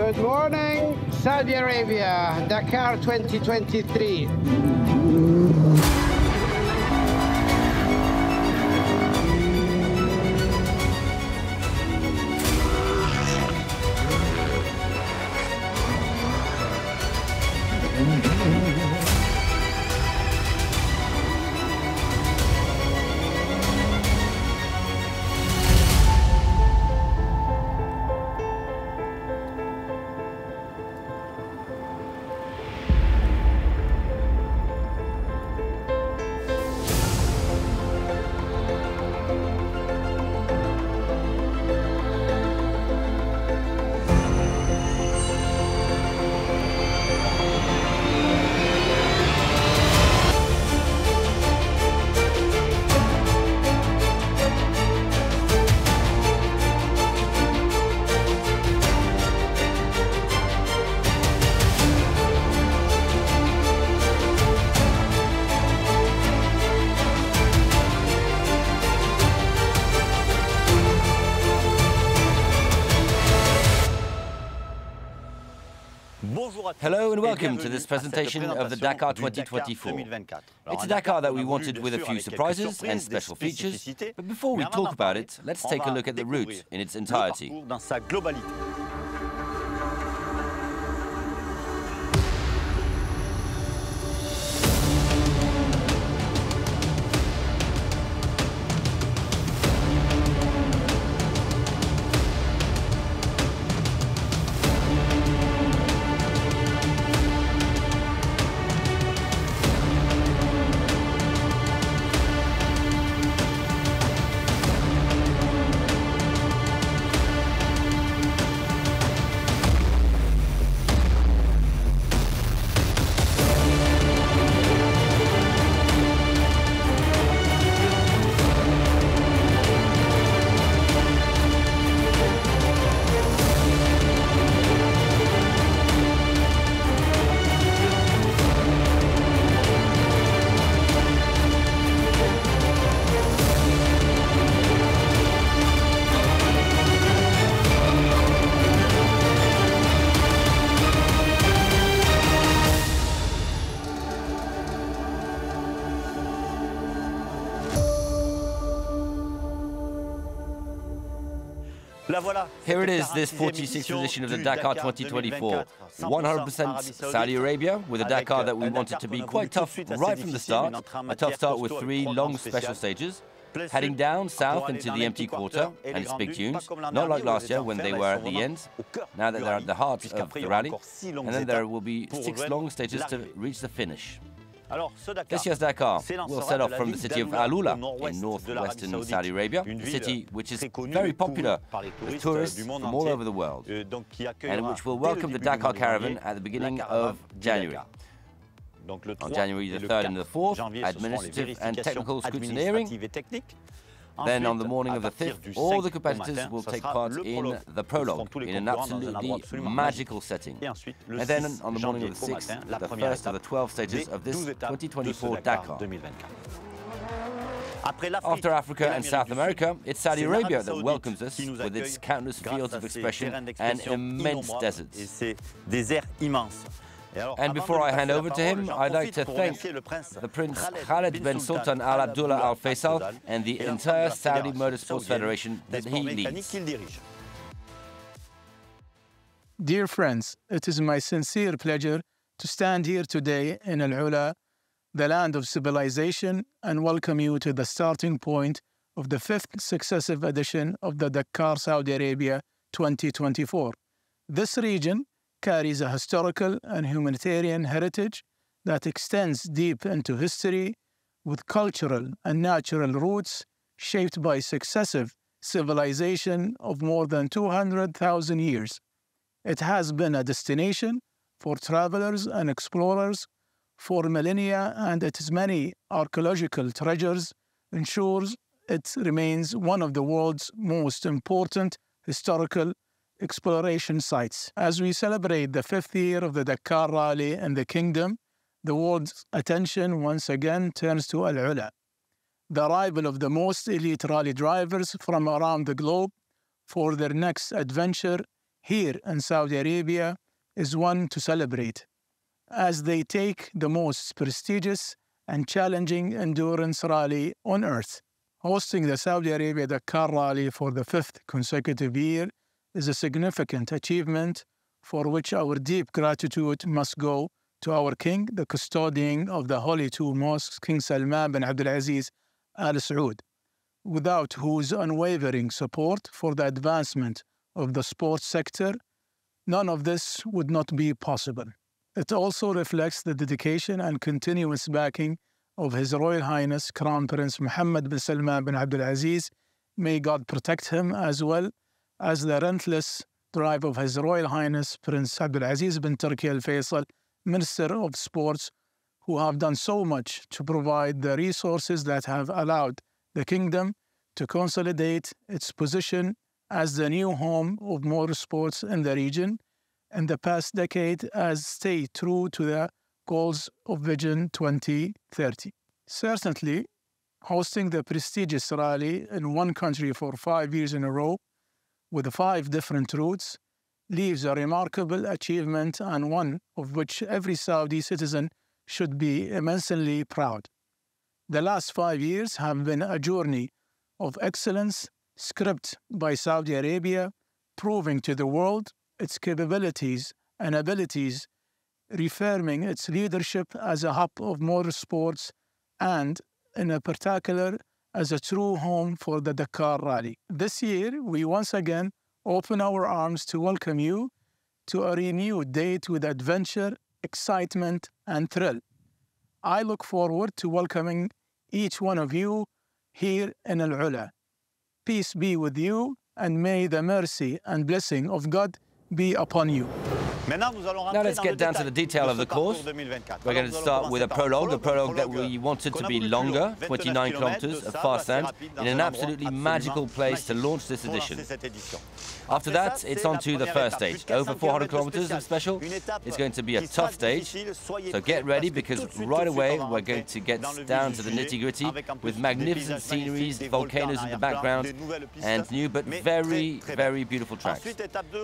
Good morning, Saudi Arabia, Dakar 2023. Hello and welcome to this presentation of the Dakar 2024. It's a Dakar that we wanted with a few surprises and special features, but before we talk about it, let's take a look at the route in its entirety. Here it is, this 46th edition of the Dakar 2024. 100% Saudi Arabia, with a Dakar that we wanted to be quite tough right from the start. A tough start with 3 long special stages. Heading down south into the empty quarter and its big tunes, not like last year when they were at the end. Now that they're at the heart of the rally. And then there will be 6 long stages to reach the finish. This year's Dakar will set off from the city of Al Ula in northwestern Saudi Arabia, a city which is very popular with tourists from all over the world, and which will welcome the Dakar caravan at the beginning of January. On January the 3rd and the 4th, administrative and technical scrutineering. Then on the morning of the 5th, all the competitors will take part in the prologue in an absolutely magical setting. And then on the morning of the 6th, the first of the 12 stages of this 2024 Dakar. After Africa and South America, it's Saudi Arabia that welcomes us with its countless fields of expression and immense deserts. And before I hand over to him, I'd like to thank the Prince Khaled bin Sultan Al Abdullah Al Faisal and the entire Saudi Motorsports Federation that he leads. Dear friends, it is my sincere pleasure to stand here today in Al Ula, the land of civilization, and welcome you to the starting point of the 5th successive edition of the Dakar Saudi Arabia 2024. This region carries a historical and humanitarian heritage that extends deep into history, with cultural and natural roots shaped by successive civilization of more than 200,000 years. It has been a destination for travelers and explorers for millennia, and its many archaeological treasures ensures it remains one of the world's most important historical exploration sites. As we celebrate the 5th year of the Dakar Rally in the Kingdom, the world's attention once again turns to Al Ula, the arrival of the most elite rally drivers from around the globe for their next adventure here in Saudi Arabia is one to celebrate, as they take the most prestigious and challenging endurance rally on earth. Hosting the Saudi Arabia Dakar Rally for the 5th consecutive year is a significant achievement for which our deep gratitude must go to our King, the custodian of the Holy Two Mosques, King Salman bin Abdulaziz Al Saud, without whose unwavering support for the advancement of the sports sector, none of this would not be possible. It also reflects the dedication and continuous backing of His Royal Highness Crown Prince Mohammed bin Salman bin Abdulaziz. May God protect him, as well as the relentless drive of His Royal Highness Prince Abdulaziz bin Turki Al Faisal, Minister of Sports, who have done so much to provide the resources that have allowed the kingdom to consolidate its position as the new home of motorsports in the region in the past decade, as stay true to the goals of Vision 2030. Certainly, hosting the prestigious rally in one country for 5 years in a row with 5 different routes leaves a remarkable achievement, and one of which every Saudi citizen should be immensely proud. The last 5 years have been a journey of excellence scripted by Saudi Arabia, proving to the world its capabilities and abilities, reaffirming its leadership as a hub of motorsports and, in particular, as a true home for the Dakar Rally. This year, we once again open our arms to welcome you to a renewed date with adventure, excitement, and thrill. I look forward to welcoming each one of you here in Al-Ula. Peace be with you, and may the mercy and blessing of God be upon you. Now let's get down to the detail of the course. We're going to start with a prologue that we wanted to be longer, 29 kilometers of fast sand, in an absolutely magical place to launch this edition. After that, it's on to the first stage, over 400 kilometers of special. It's going to be a tough stage, so get ready, because right away we're going to get down to the nitty-gritty with magnificent sceneries, volcanoes in the background, and new but very, very beautiful tracks.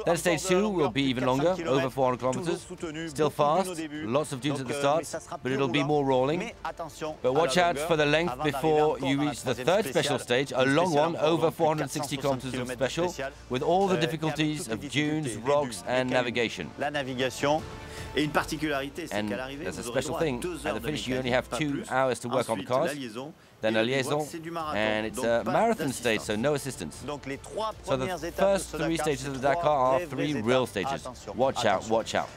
Then stage 2 will be even longer, over 400 kilometers, still fast, lots of dunes at the start, but it'll be more rolling. But watch out for the length before you reach the third special stage, a long one, over 460 kilometers of special, with all the difficulties of dunes, rocks, and navigation. And there's a special thing, at the finish you only have 2 hours to work on the cars, then a liaison, and it's a marathon stage, so no assistance. So the first 3 stages of the Dakar are 3 real stages. Watch out, watch out.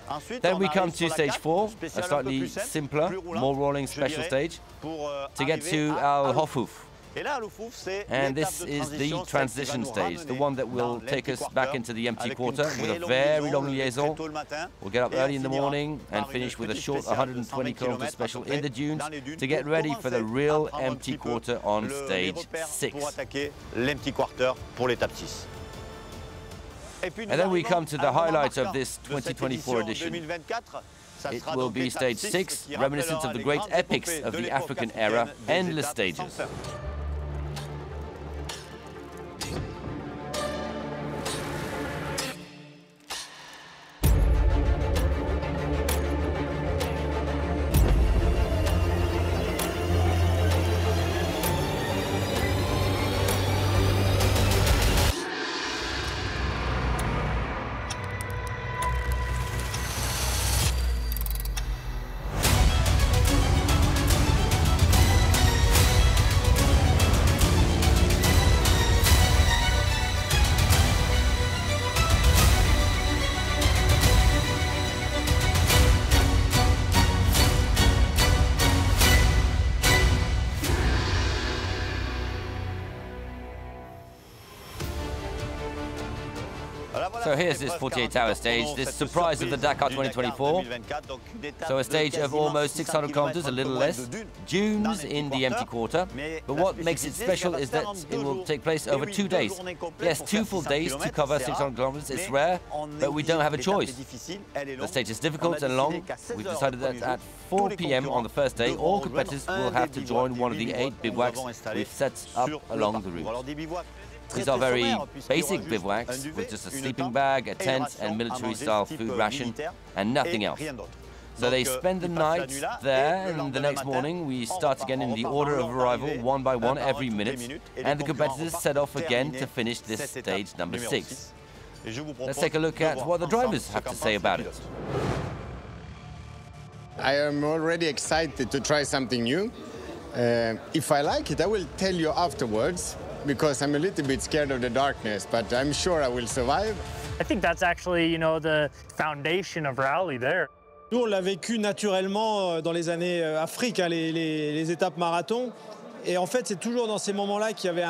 Then we come to stage 4, a slightly simpler, more rolling special stage, to get to Al Hofuf. And this is the transition stage, the one that will take us back into the empty quarter with a very long liaison. We'll get up early in the morning and finish with a short 120 kilometer special in the dunes to get ready for the real empty quarter on stage 6. And then we come to the highlights of this 2024 edition. It will be stage 6, reminiscent of the great epics of the African era, endless stages. So here's this 48-hour stage, this surprise of the Dakar 2024. So a stage of almost 600 kilometers, a little less, dunes in the empty quarter. But what makes it special is that it will take place over 2 days. Yes, 2 full days to cover 600 kilometers. It's rare, but we don't have a choice. The stage is difficult and long. We've decided that at 4 p.m. on the first day, all competitors will have to join one of the 8 bivouacs we've set up along the route. These are very basic bivouacs with just a sleeping bag, a tent, and military-style food ration, and nothing else. So they spend the night there, and the next morning we start again in the order of arrival, one by one, every minute, and the competitors set off again to finish this stage number 6. Let's take a look at what the drivers have to say about it. I am already excited to try something new. If I like it, I will tell you afterwards, because I'm a little bit scared of the darkness, but I'm sure I will survive. I think that's actually, you know, the foundation of rally there. Nous, on l'a vécu naturellement dans les années Afrique, hein, les étapes marathon. Et en fait, c'est toujours dans ces moments-là qu'il y avait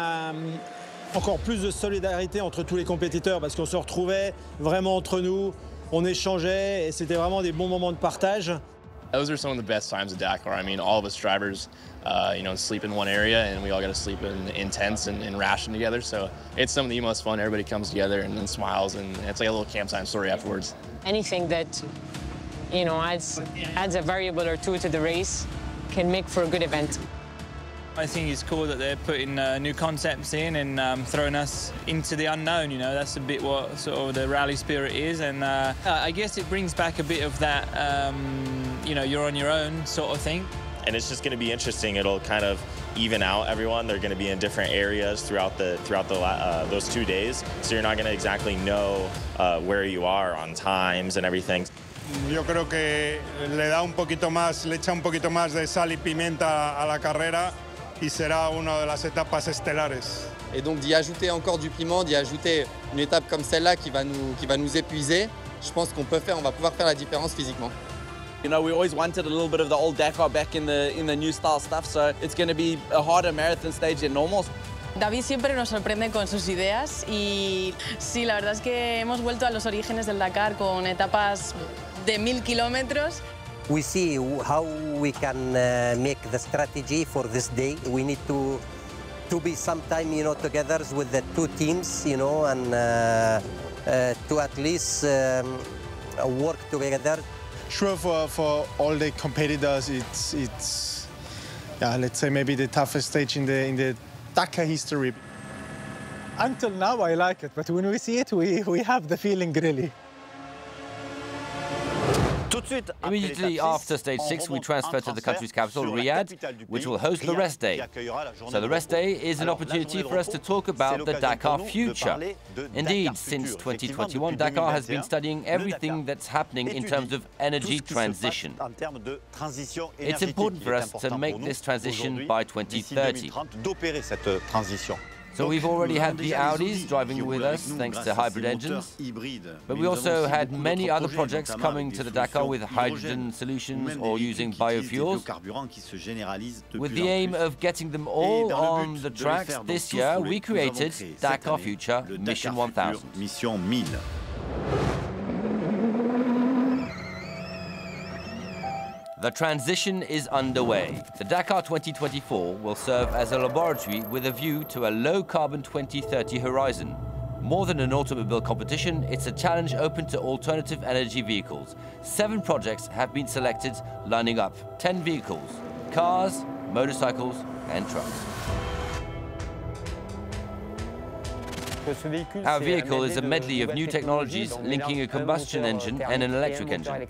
encore plus de solidarité entre tous les compétiteurs, parce qu'on se retrouvait vraiment entre nous, on échangeait, et c'était vraiment des bons moments de partage. Those are some of the best times of Dakar. I mean, all of us drivers, you know, sleep in one area, and we all got to sleep in tents and ration together. So it's some of the most fun. Everybody comes together and then smiles, and it's like a little campsite story afterwards. Anything that, you know, adds a variable or two to the race can make for a good event. I think it's cool that they're putting new concepts in and throwing us into the unknown, you know. That's a bit what sort of the rally spirit is, and I guess it brings back a bit of that, you know, you're on your own sort of thing. And it's just going to be interesting. It'll kind of even out everyone. They're going to be in different areas throughout those 2 days, so you're not going to exactly know where you are on times and everything. Yo creo que le echa un poquito más de sal y pimienta a la carrera, y será una de las etapas estelares. Et donc d'y ajouter encore du piment, d'y ajouter une étape comme celle-là qui va nous épuiser, je pense qu'on va pouvoir faire la différence physiquement. You know, we always wanted a little bit of the old Dakar back in the new style stuff, so it's going to be a harder marathon stage than normal. David siempre nos sorprende con sus ideas y sí, la verdad es que hemos vuelto a los orígenes del Dakar con etapas de 1000 kilómetros. We see how we can make the strategy for this day. We need to be sometime, you know, together with the two teams, you know, and to at least work together. Sure, for all the competitors, it's yeah, let's say maybe the toughest stage in the Dakar history. Until now, I like it, but when we see it, we have the feeling really. Immediately after stage 6, we transfer to the country's capital, Riyadh, which will host the rest day. So the rest day is an opportunity for us to talk about the Dakar future. Indeed, since 2021, Dakar has been studying everything that's happening in terms of energy transition. It's important for us to make this transition by 2030. So we've already had the Audis driving with us thanks to hybrid engines, but we also had many other projects coming to the Dakar with hydrogen solutions or using biofuels. With the aim of getting them all on the tracks this year, we created Dakar Future Mission 1000. The transition is underway. The Dakar 2024 will serve as a laboratory with a view to a low-carbon 2030 horizon. More than an automobile competition, it's a challenge open to alternative energy vehicles. 7 projects have been selected, lining up 10 vehicles: cars, motorcycles, and trucks. Our vehicle is a medley of new technologies linking a combustion engine and an electric engine.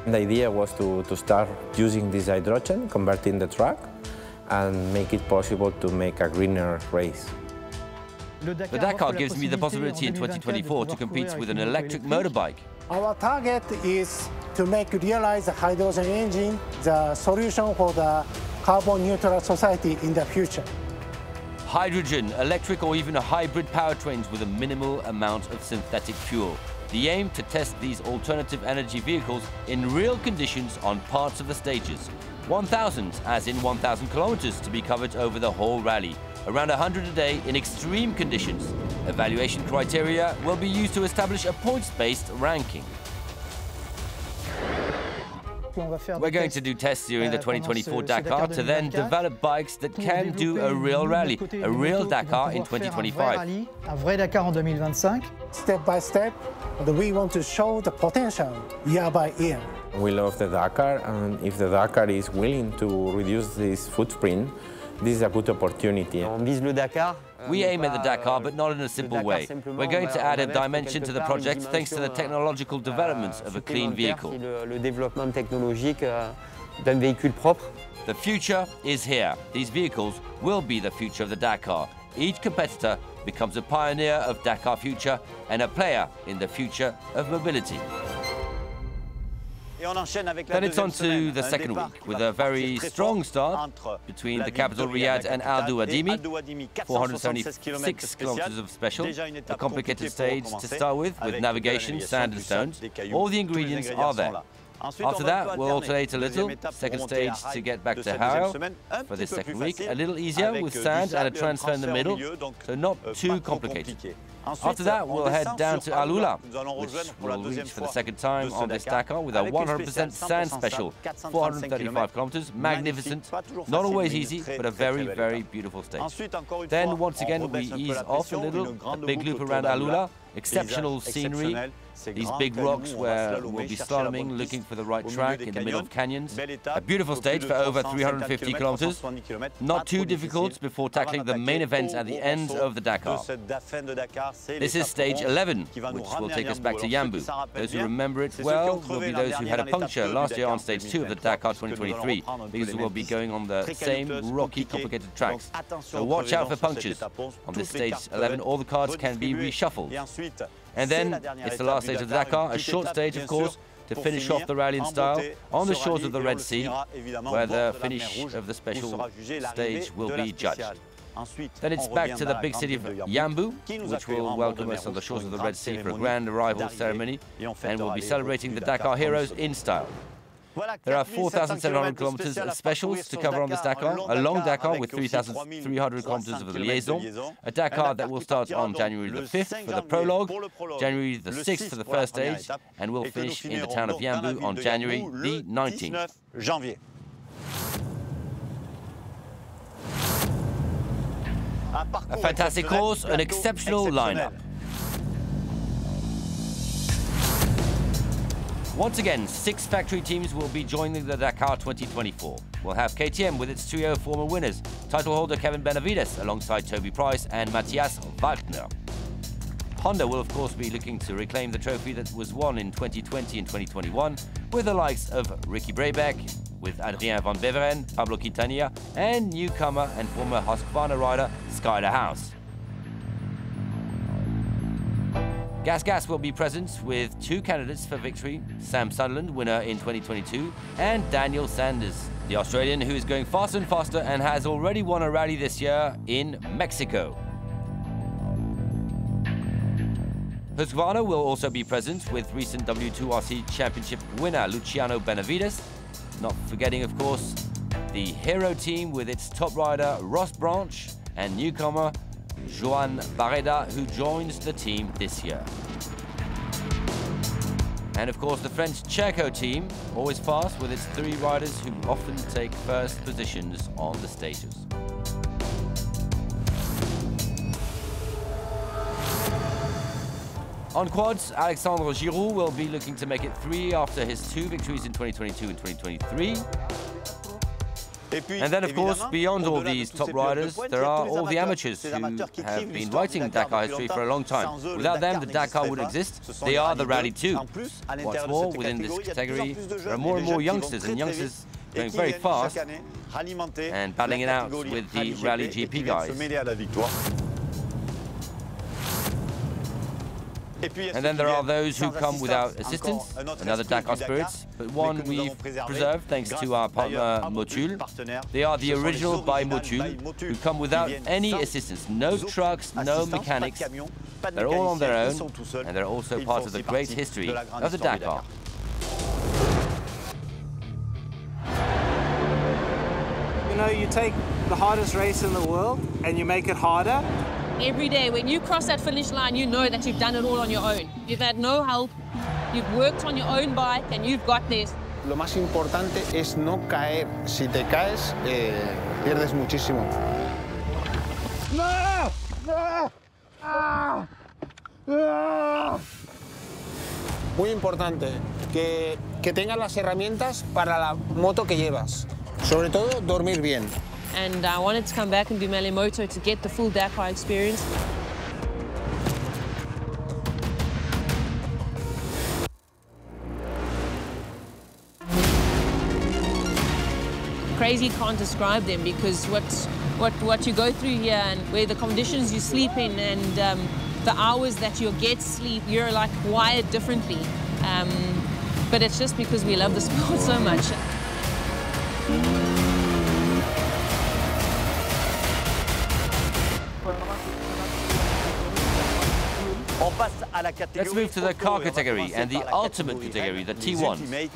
The idea was to start using this hydrogen, converting the truck, and make it possible to make a greener race. The Dakar gives me the possibility in 2024 to compete with an electric motorbike. Our target is to realize the hydrogen engine, the solution for the carbon neutral society in the future. Hydrogen, electric, or even a hybrid powertrains with a minimal amount of synthetic fuel. The aim to test these alternative energy vehicles in real conditions on parts of the stages. 1,000, as in 1,000 kilometers, to be covered over the whole rally. Around 100 a day in extreme conditions. Evaluation criteria will be used to establish a points-based ranking. We're going to do tests during the 2024 Dakar to then develop bikes that can do a real rally, a real Dakar in 2025. Un vrai Dakar en 2025. Step by step, we want to show the potential year by year. We love the Dakar, and if the Dakar is willing to reduce this footprint, this is a good opportunity. On vise le Dakar. We aim at the Dakar, but not in a simple way. We're going to add a dimension to the project thanks to the technological developments of a clean vehicle. The future is here. These vehicles will be the future of the Dakar. Each competitor becomes a pioneer of Dakar future and a player in the future of mobility. Then it's on to the second week, with a very strong start between the capital Riyadh and Al Duwadimi, 476 kilometers of special, a complicated stage to start with navigation, sand and stones. All the ingredients are there. After that, we'll alternate a little. Second stage to get back to Haro for this second week. A little easier with sand and a transfer in the middle, so not too complicated. After that, we'll head down to Al Ula, which we'll reach for the second time on this Dakar with a 100% sand special, 435 kilometers, magnificent, not always easy, but a very, very beautiful stage. Then, once again, we ease off a little, a big loop around Al Ula, exceptional scenery, these big rocks where we'll be slaloming, looking for the right track in the middle of canyons. A beautiful stage for over 350 kilometers. Not too difficult before tackling the main event at the end of the Dakar. This is stage 11, which will take us back to Yambu. Those who remember it well will be those who had a puncture last year on stage 2 of the Dakar 2023, because we'll be going on the same rocky, complicated tracks. So watch out for punctures. On this stage 11, all the cards can be reshuffled. And then it's the last stage of the Dakar, a short stage, of course, to finish off the rally in style on the shores of the Red Sea, where the finish of the special stage will be judged. Then it's back to the big city of Yambu, which will welcome us on the shores of the Red Sea for a grand arrival ceremony, and we'll be celebrating the Dakar heroes in style. There are 4,700 kilometers of specials to cover on this Dakar, a long Dakar with 3,300 kilometers of liaison, a Dakar that will start on January the 5th for the prologue, January the 6th for the first stage, and will finish in the town of Yambu on January the 19th. A fantastic course, an exceptional lineup. Once again, 6 factory teams will be joining the Dakar 2024. We'll have KTM with its trio of former winners, title holder Kevin Benavides alongside Toby Price and Matthias Wagner. Honda will of course be looking to reclaim the trophy that was won in 2020 and 2021 with the likes of Ricky Brayback, with Adrien van Beveren, Pablo Quintanilla and newcomer and former Husqvarna rider Skyler House. Gas will be present with 2 candidates for victory, Sam Sunderland, winner in 2022, and Daniel Sanders, the Australian who is going faster and faster and has already won a rally this year in Mexico. Husqvarna will also be present with recent W2RC Championship winner Luciano Benavides, not forgetting of course the hero team with its top rider Ross Branch and newcomer Joan Barreda, who joins the team this year. And of course the French Checo team, always fast with its 3 riders who often take first positions on the stages. On quads, Alexandre Giroud will be looking to make it 3 after his 2 victories in 2022 and 2023. And then, of course, beyond all these top riders, there are all the amateurs who have been writing Dakar history for a long time. Without them, the Dakar wouldn't exist. They are the rally too. What's more, within this category, there are more and more youngsters, and youngsters going very fast and battling it out with the Rally GP guys. And then there are those who come without assistance, another Dakar spirits, but one we've preserved thanks to our partner Motul. They are the original by Motul, who come without any assistance, no trucks, no mechanics. They're all on their own, and they're also part of the great history of the Dakar. You know, you take the hardest race in the world and you make it harder. Every day, when you cross that finish line, you know that you've done it all on your own. You've had no help, you've worked on your own bike, and you've got this. Lo más importante es no caer. Si te caes, pierdes muchísimo. No! No! Ah! Ah! Muy importante que tengas las herramientas para la moto que llevas. Sobre todo, dormir bien. and I wanted to come back and do Malimoto to get the full Dakar experience. Crazy can't describe them, because what you go through here and where the conditions you sleep in and the hours that you get sleep, you're like wired differently. But it's just because we love the sport so much. Let's move to the car category and the ultimate category, the T1.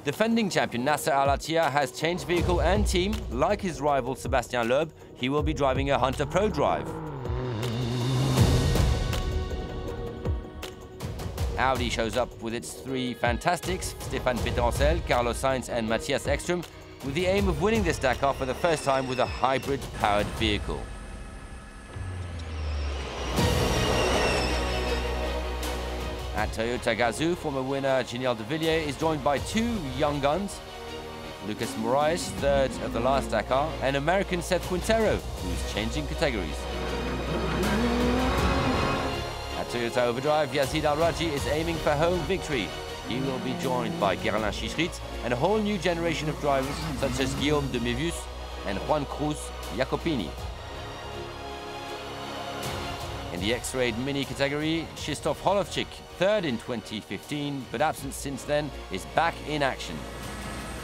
Defending champion Nasser Al-Attiyah has changed vehicle and team. Like his rival Sébastien Loeb, he will be driving a Hunter Pro Drive. Audi shows up with its three fantastics, Stéphane Pétencel, Carlos Sainz and Matthias Ekström, with the aim of winning this Dakar for the first time with a hybrid-powered vehicle. At Toyota Gazoo, former winner Giniel de Villiers is joined by two young guns, Lucas Moraes, third of the last Dakar, and American Seth Quintero, who's changing categories. At Toyota Overdrive, Yazid Al-Raji is aiming for home victory. He will be joined by Gerlin Chichrit and a whole new generation of drivers such as Guillaume de Mévius and Juan Cruz Jacopini. In the X-Raid Mini category, Krzysztof Holovchik, third in 2015, but absent since then, is back in action.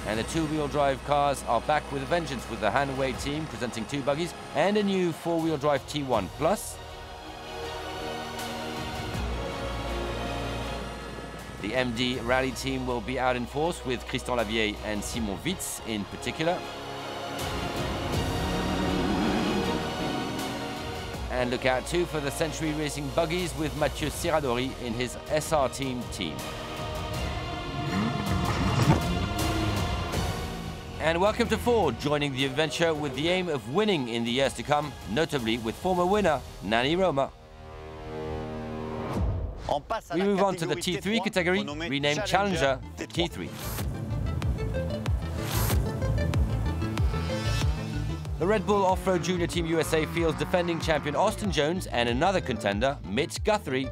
And the two-wheel drive cars are back with a vengeance, with the Hanway team presenting two buggies and a new four-wheel drive T1 Plus. The MD Rally team will be out in force with Christian Lavieille and Simon Witz in particular. And look out too for the Century Racing buggies with Mathieu Serradori in his SR team. And welcome to Ford, joining the adventure with the aim of winning in the years to come, notably with former winner Nani Roma. We move on to the T3 category, renamed Challenger T3. The Red Bull Off-Road Junior Team USA fields defending champion Austin Jones and another contender, Mitch Guthrie.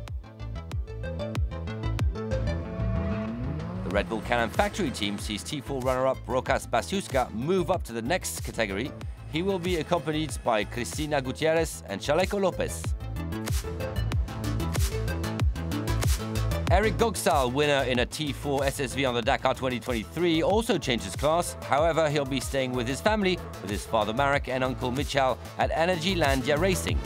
The Red Bull Can-Am Factory team sees T4 runner-up Rokas Basiuska move up to the next category. He will be accompanied by Cristina Gutierrez and Chaleco Lopez. Eric Gogsal, winner in a T4 SSV on the Dakar 2023, also changes class. However, he'll be staying with his family, with his father Marek and uncle Michal at Energylandia Racing.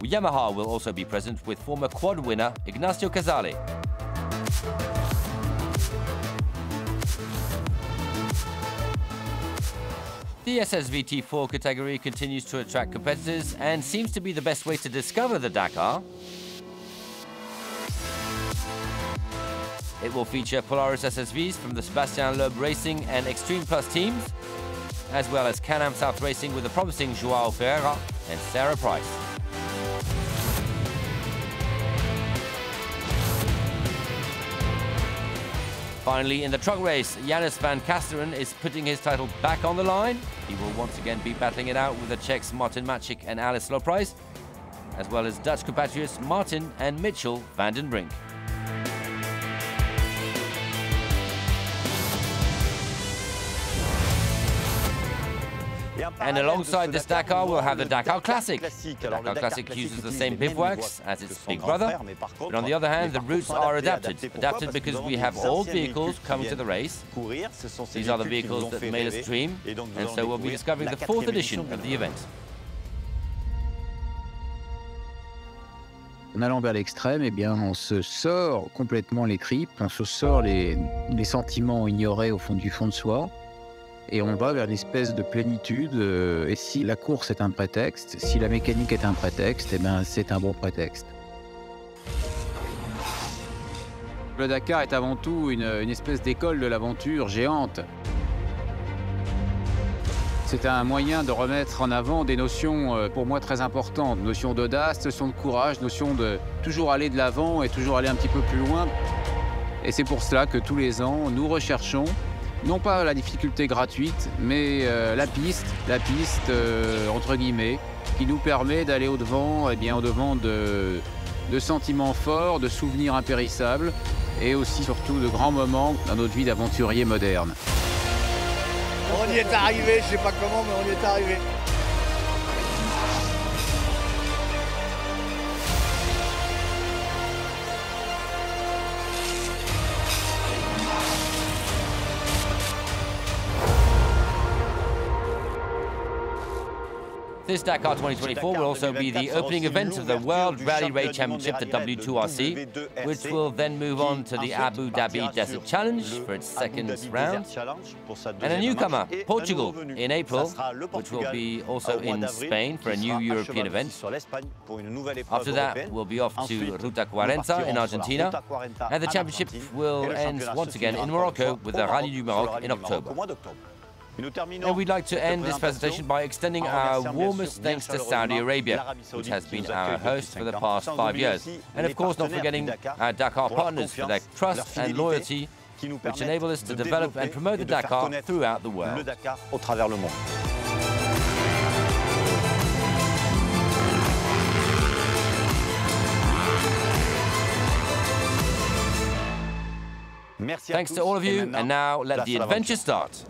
Yamaha will also be present with former quad winner Ignacio Casale. The SSV T4 category continues to attract competitors and seems to be the best way to discover the Dakar. It will feature Polaris SSVs from the Sébastien Loeb Racing and Extreme Plus teams, as well as Can-Am South Racing with the promising Joao Ferreira and Sarah Price. Finally, in the truck race, Janus van Kasteren is putting his title back on the line. He will once again be battling it out with the Czechs Martin Maciek and Alice Loprijs, as well as Dutch compatriots Martin and Mitchell van den Brink. And alongside this Dakar, we'll have the Dakar Classic. The Dakar Classic uses the same bivouacs as its big brother, but on the other hand, the routes are adapted. Adapted because we have old vehicles coming to the race. These are the vehicles that made us dream, and so we'll be discovering the 4th edition of the event. En allant vers l'extrême, eh bien, on se sort complètement les tripes, on se sort les sentiments ignorés au fond du fond de soi. Et on va vers une espèce de plénitude. Et si la course est un prétexte, si la mécanique est un prétexte, eh ben c'est un bon prétexte. Le Dakar est avant tout une espèce d'école de l'aventure géante. C'est un moyen de remettre en avant des notions pour moi très importantes, notion d'audace, notion de courage, notion de toujours aller de l'avant et toujours aller un petit peu plus loin. Et c'est pour cela que tous les ans, nous recherchons non pas la difficulté gratuite, mais la piste entre guillemets, qui nous permet d'aller au-devant, au-devant de sentiments forts, de souvenirs impérissables et aussi surtout de grands moments dans notre vie d'aventurier moderne. On y est arrivé, je sais pas comment, mais on y est arrivé. This Dakar 2024 will also be the opening event of the World Rally Raid Championship, the W2RC, which will then move on to the Abu Dhabi Desert Challenge for its second round. And a newcomer, Portugal, in April, which will be also in Spain for a new European event. After that, we'll be off to Ruta 40 in Argentina, and the championship will end once again in Morocco with the Rally du Maroc in October. And we'd like to end this presentation by extending our warmest thanks to Saudi Arabia, which has been our host for the past 5 years. And of course, not forgetting our Dakar partners for their trust and loyalty, which enable us to develop and promote the Dakar throughout the world. Thanks to all of you, and now let the adventure start.